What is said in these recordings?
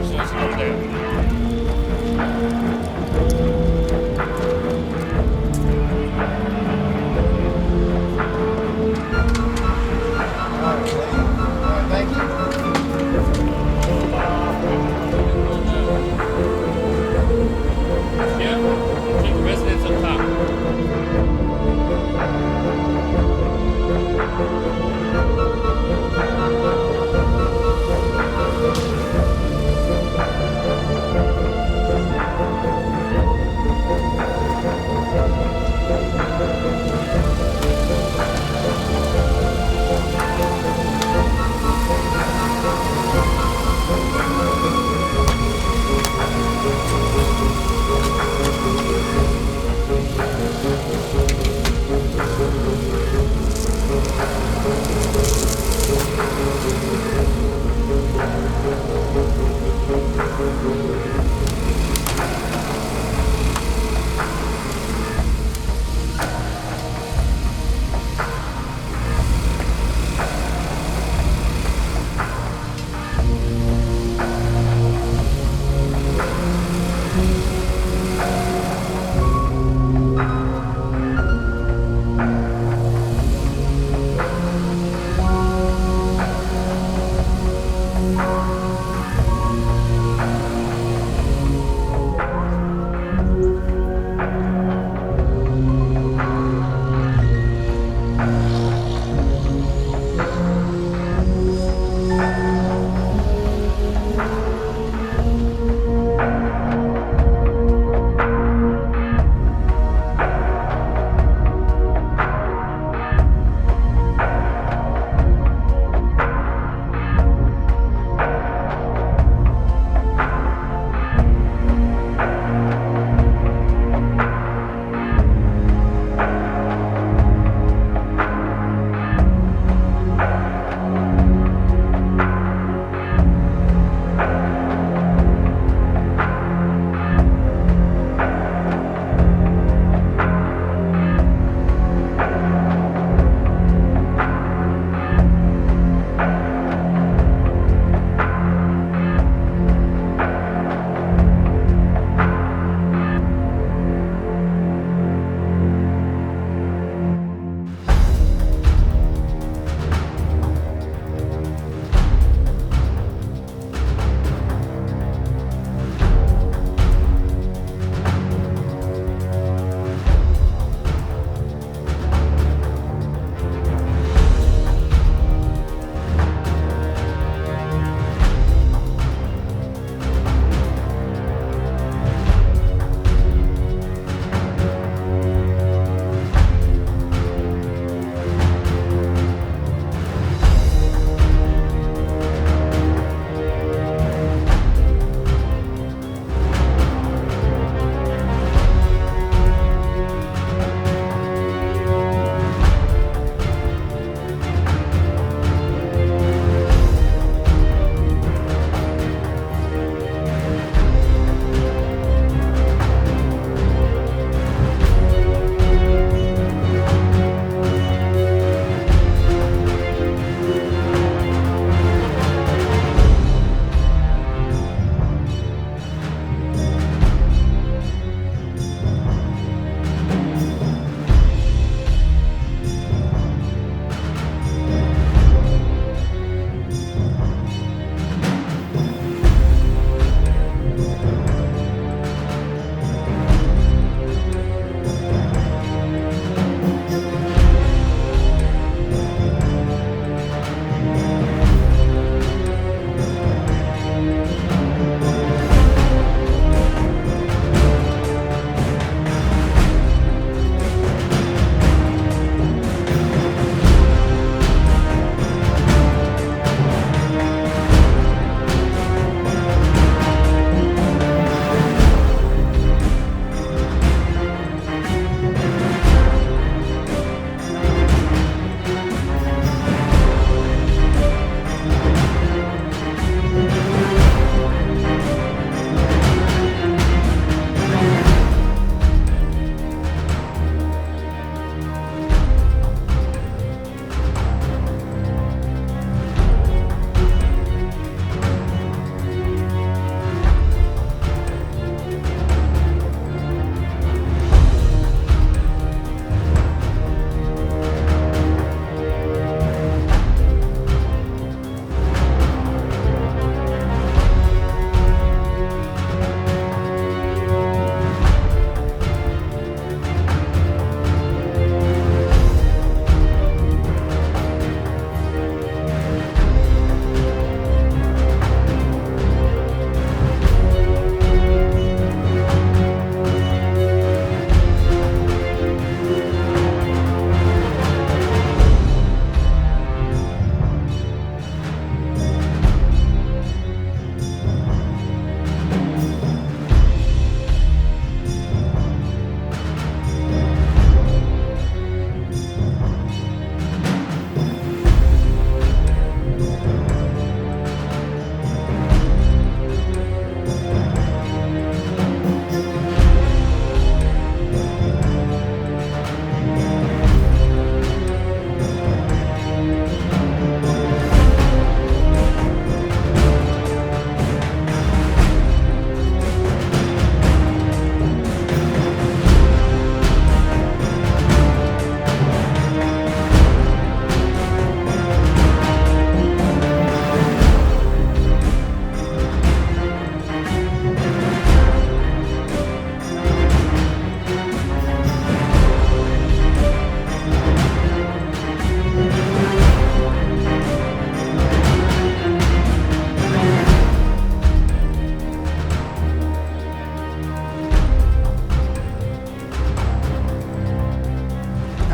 solution over there. Thank you. Yeah, take the residence up top.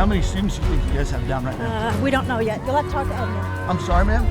many students do you think you guys have down right now? We don't know yet. You'll have to talk to Edna. I'm sorry, ma'am.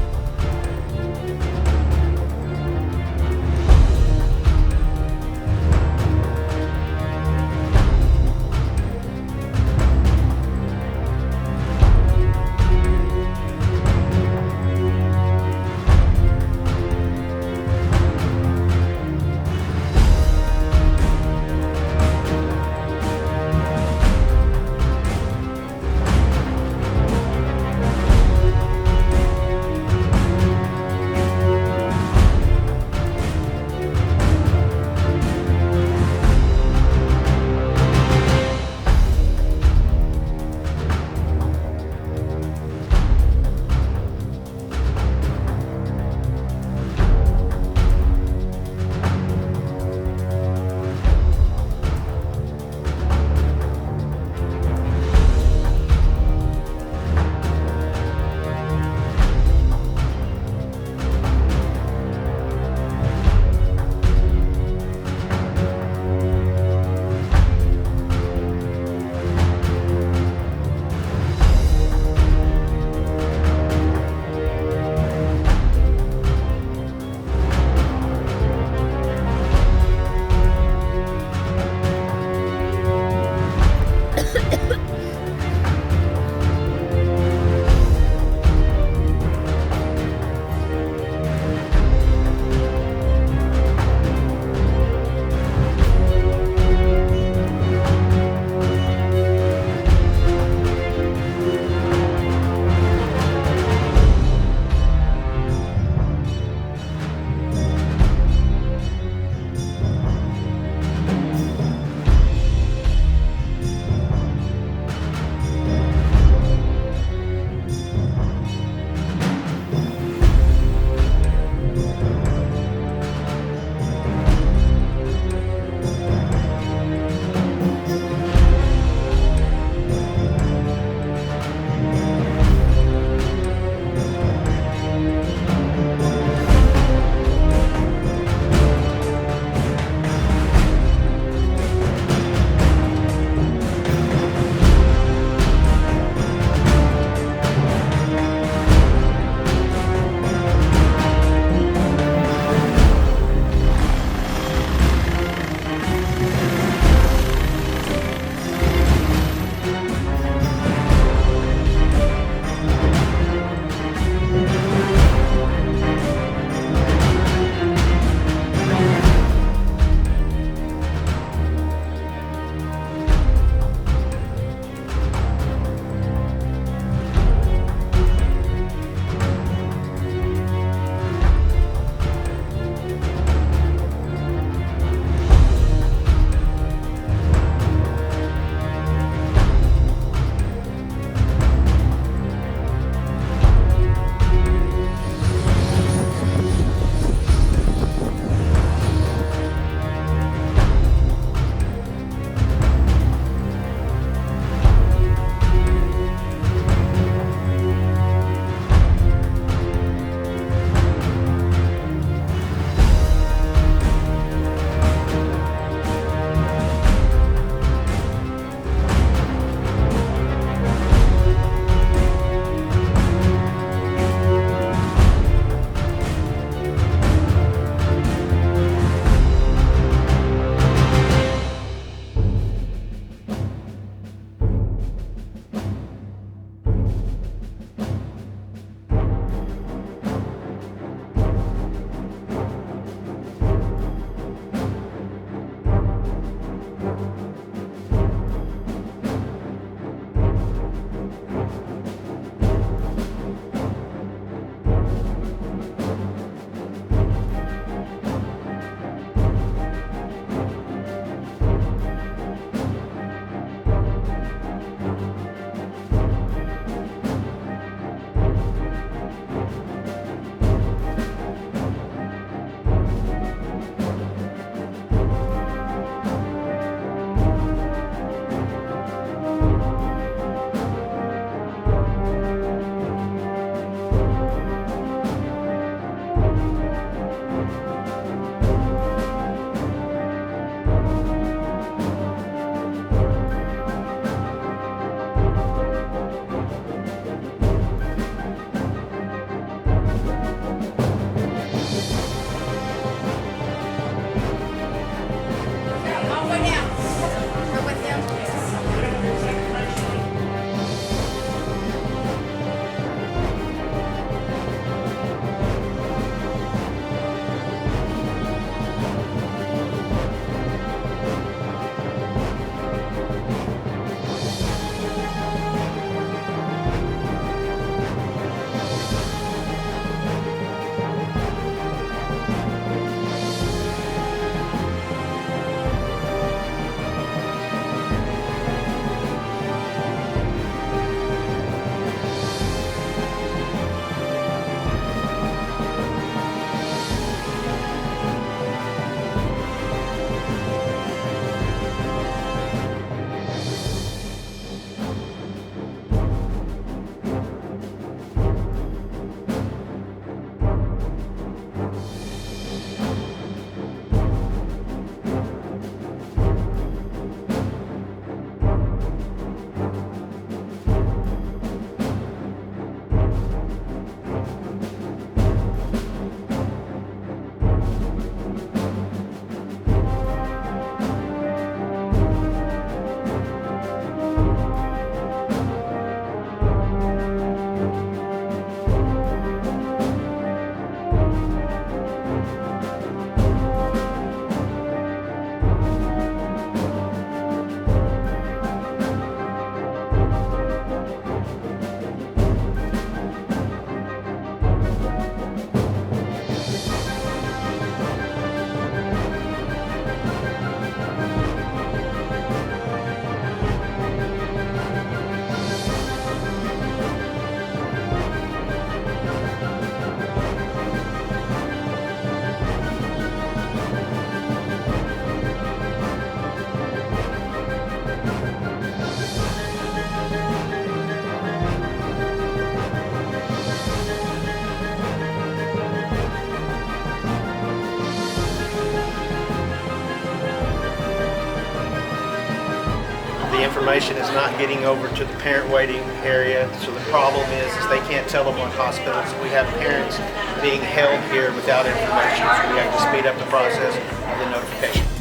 The information is not getting over to the parent waiting area, so the problem is they can't tell them what hospitals. We have parents being held here without information, so we have to speed up the process of the notification.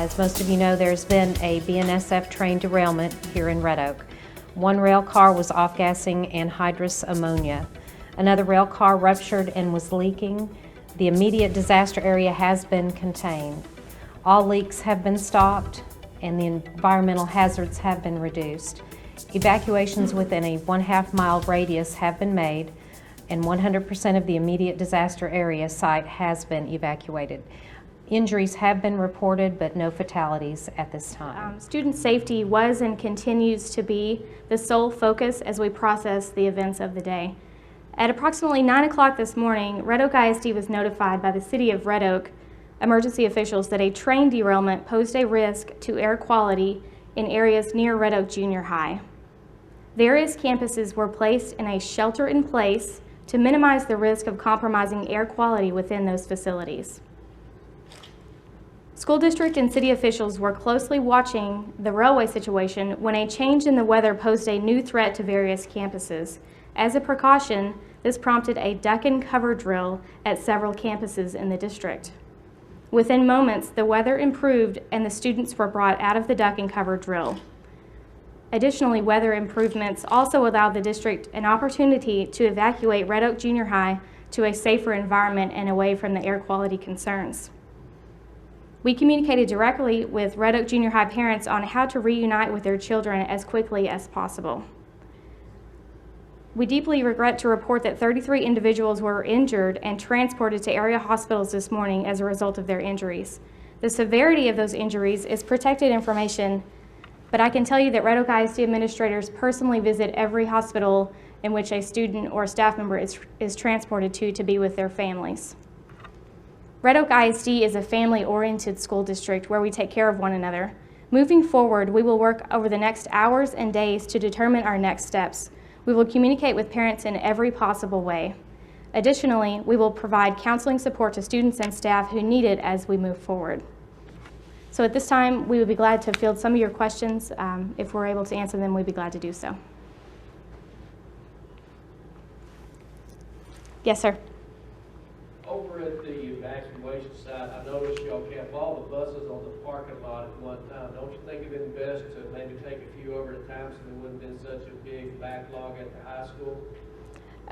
As most of you know, there's been a BNSF train derailment here in Red Oak. One rail car was off-gassing anhydrous ammonia. Another rail car ruptured and was leaking. The immediate disaster area has been contained. All leaks have been stopped and the environmental hazards have been reduced. Evacuations within a 1/2 mile radius have been made, and 100% of the immediate disaster area site has been evacuated. Injuries have been reported, but no fatalities at this time. Student safety was and continues to be the sole focus as we process the events of the day. At approximately 9 o'clock this morning, Red Oak ISD was notified by the City of Red Oak emergency officials that a train derailment posed a risk to air quality in areas near Red Oak Junior High. Various campuses were placed in a shelter-in-place to minimize the risk of compromising air quality within those facilities. School district and city officials were closely watching the railway situation when a change in the weather posed a new threat to various campuses. As a precaution, this prompted a duck and cover drill at several campuses in the district. Within moments, the weather improved and the students were brought out of the duck and cover drill. Additionally, weather improvements also allowed the district an opportunity to evacuate Red Oak Junior High to a safer environment and away from the air quality concerns. We communicated directly with Red Oak Junior High parents on how to reunite with their children as quickly as possible. We deeply regret to report that 33 individuals were injured and transported to area hospitals this morning as a result of their injuries. The severity of those injuries is protected information, but I can tell you that Red Oak ISD administrators personally visit every hospital in which a student or staff member is transported to be with their families. Red Oak ISD is a family-oriented school district where we take care of one another. Moving forward, we will work over the next hours and days to determine our next steps. We will communicate with parents in every possible way. Additionally, we will provide counseling support to students and staff who need it as we move forward. So at this time, we would be glad to field some of your questions. If we're able to answer them, we'd be glad to do so. Yes, sir. Over at the evacuation site, I noticed y'all kept all the buses on the parking lot at one time. Don't you think it'd been best to maybe take a few over at a time so there wouldn't have been such a big backlog at the high school?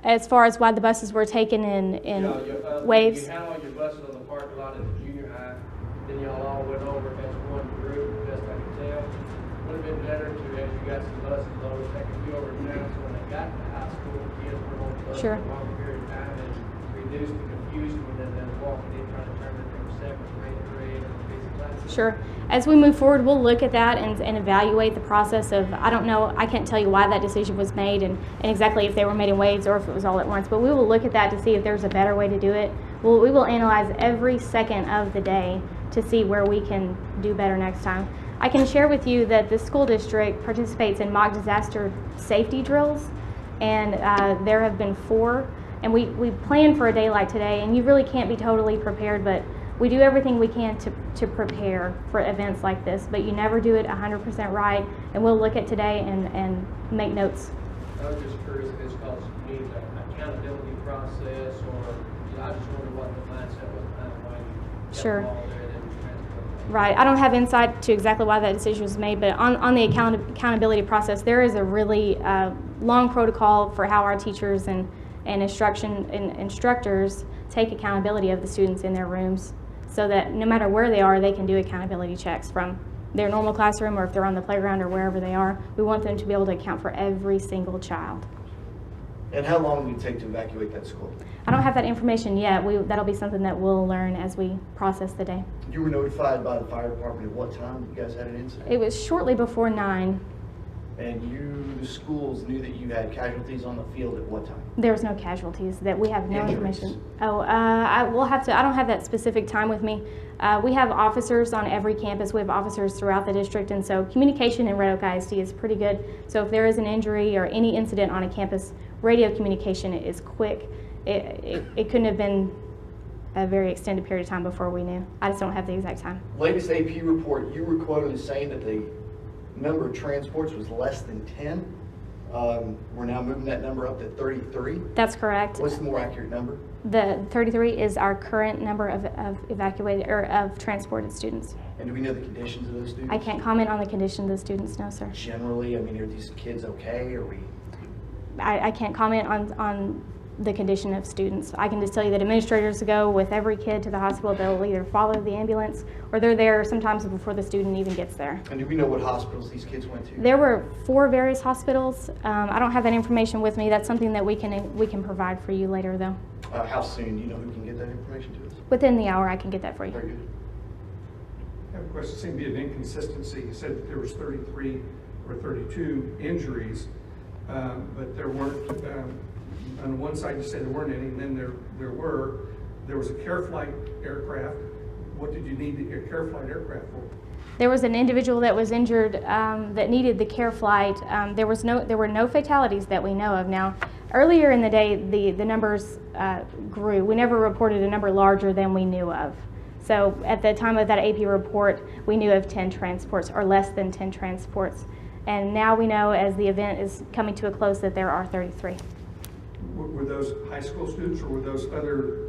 As far as why the buses were taken in waves? You had all your buses on the parking lot at the junior high, then y'all all went over as one group, best I can tell. Would have been better to, as you got some buses loaded, take a few over at a time so when they got to high school, the kids were on the bus for a longer period of time and reduce the confusion when they're walking in trying to determine if they were separate grade or piece of class. Sure. As we move forward, we'll look at that and evaluate the process of, I don't know, I can't tell you why that decision was made and exactly if they were made in waves or if it was all at once, but we will look at that to see if there's a better way to do it. We will analyze every second of the day to see where we can do better next time. I can share with you that the school district participates in mock disaster safety drills, and there have been 4. And we plan for a day like today, and you really can't be totally prepared, but we do everything we can to prepare for events like this, but you never do it 100% right, and we'll look at today and make notes. I was just curious if it's called you need an accountability process, or I just wonder what the mindset was behind why you kept them all there and then transported them. Right. I don't have insight to exactly why that decision was made, but on the accountability process, there is a really long protocol for how our teachers and instructors take accountability of the students in their rooms so that no matter where they are, they can do accountability checks from their normal classroom or if they're on the playground or wherever they are. We want them to be able to account for every single child. And how long will it take to evacuate that school? I don't have that information yet. That'll be something that we'll learn as we process the day. You were notified by the fire department at what time you guys had an incident? It was shortly before 9. And the schools knew that you had casualties on the field at what time? There was no casualties, that we have no Injuries. information. I don't have that specific time with me. We have officers on every campus. We have officers throughout the district, and so communication in Red Oak ISD is pretty good. So if there is an injury or any incident on a campus, radio communication is quick. It couldn't have been a very extended period of time before we knew. I just don't have the exact time. Latest AP report, you were quoted as saying that the number of transports was less than 10. We're now moving that number up to 33. That's correct. What's the more accurate number? The 33 is our current number of evacuated or of transported students. And do we know the conditions of those students? I can't comment on the condition of the students, no, sir. Generally, I mean, are these kids okay? Are we? I can't comment on the condition of students. I can just tell you that administrators go with every kid to the hospital. They'll either follow the ambulance or they're there sometimes before the student even gets there. And do we know what hospitals these kids went to? There were 4 various hospitals. I don't have that information with me. That's something that we can provide for you later, though. How soon? Do you know who can get that information to us? Within the hour, I can get that for you. Very good. I have a question. It seemed to be an inconsistency. You said that there was 33 or 32 injuries, but there weren't. On one side, you said there weren't any, and then there were. There was a care flight aircraft. What did you need the care flight aircraft for? There was an individual that was injured that needed the care flight. There were no fatalities that we know of. Now, earlier in the day, the numbers grew. We never reported a number larger than we knew of. So at the time of that AP report, we knew of 10 transports or less than 10 transports. And now we know, as the event is coming to a close, that there are 33. Were those high school students or were those other?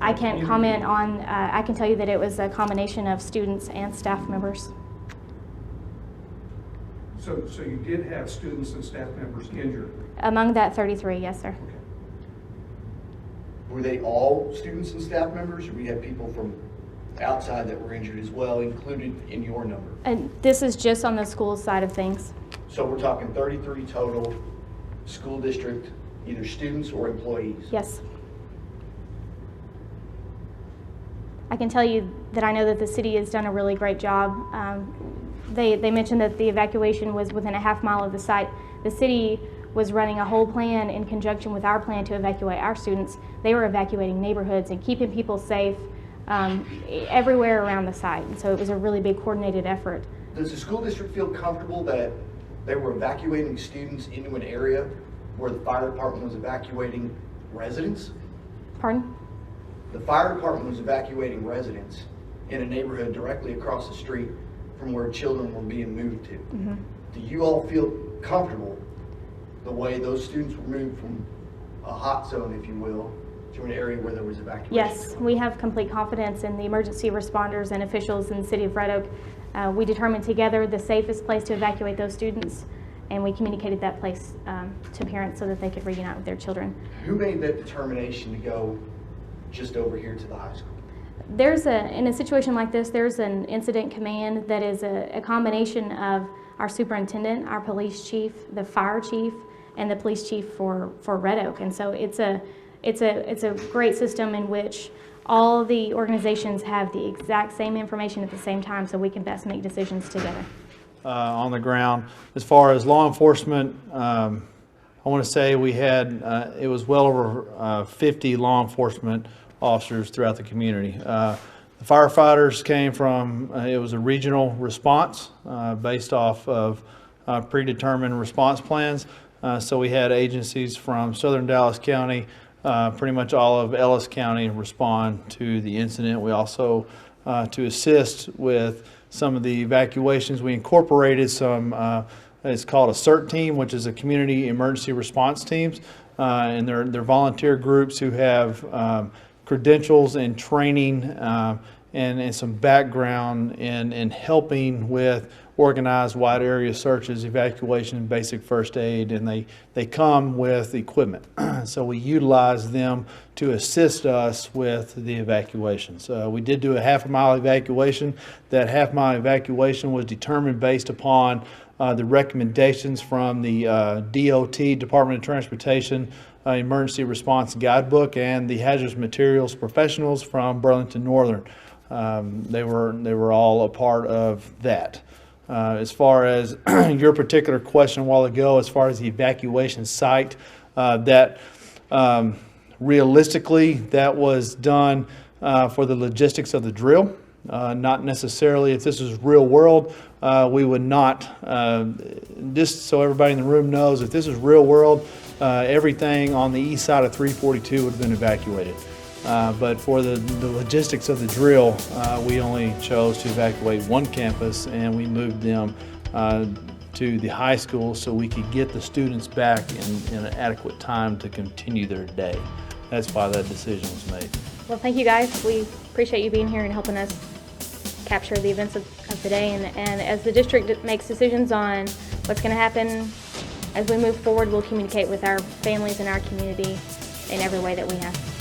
I can't comment on, I can tell you that it was a combination of students and staff members. So you did have students and staff members injured? Among that 33, yes, sir. Okay. Were they all students and staff members, or we had people from outside that were injured as well, included in your number? And this is just on the school side of things. So we're talking 33 total school district, either students or employees? Yes. I can tell you that I know that the city has done a really great job. They mentioned that the evacuation was within a half mile of the site. The city was running a whole plan in conjunction with our plan to evacuate our students. They were evacuating neighborhoods and keeping people safe everywhere around the site. And so it was a really big coordinated effort. Does the school district feel comfortable that they were evacuating students into an area where the fire department was evacuating residents? Pardon? The fire department was evacuating residents in a neighborhood directly across the street from where children were being moved to. Mm-hmm. Do you all feel comfortable the way those students were moved from a hot zone, if you will, to an area where there was evacuation? Yes, we have complete confidence in the emergency responders and officials in the city of Red Oak. We determined together the safest place to evacuate those students, and we communicated that place to parents so that they could reunite with their children. Who made that determination to go just over here to the high school? In a situation like this, there's an incident command that is a combination of our superintendent, our police chief, the fire chief, and the police chief for Red Oak. And so it's a great system in which all the organizations have the exact same information at the same time, so we can best make decisions together. On the ground. As far as law enforcement, I want to say we had, it was well over 50 law enforcement officers throughout the community. The firefighters came from, it was a regional response based off of predetermined response plans. So we had agencies from Southern Dallas County, pretty much all of Ellis County respond to the incident. We also, to assist with some of the evacuations, we incorporated some, it's called a CERT team, which is a community emergency response teams. And they're volunteer groups who have credentials and training and some background in helping with organized wide area searches, evacuation, basic first aid, and they come with equipment. So we utilize them to assist us with the evacuations. We did do a half-mile evacuation. That half-mile evacuation was determined based upon the recommendations from the DOT, Department of Transportation, Emergency Response Guidebook, and the Hazardous Materials Professionals from Burlington Northern. They were all a part of that. As far as your particular question a while ago, as far as the evacuation site, realistically, that was done for the logistics of the drill. Not necessarily, if this is real world, we would not, just so everybody in the room knows, if this is real world, everything on the east side of 342 would have been evacuated. But for the logistics of the drill, we only chose to evacuate one campus, and we moved them to the high school so we could get the students back in an adequate time to continue their day. That's why that decision was made. Well, thank you guys. We appreciate you being here and helping us capture the events of today. And as the district makes decisions on what's going to happen as we move forward, we'll communicate with our families and our community in every way that we have.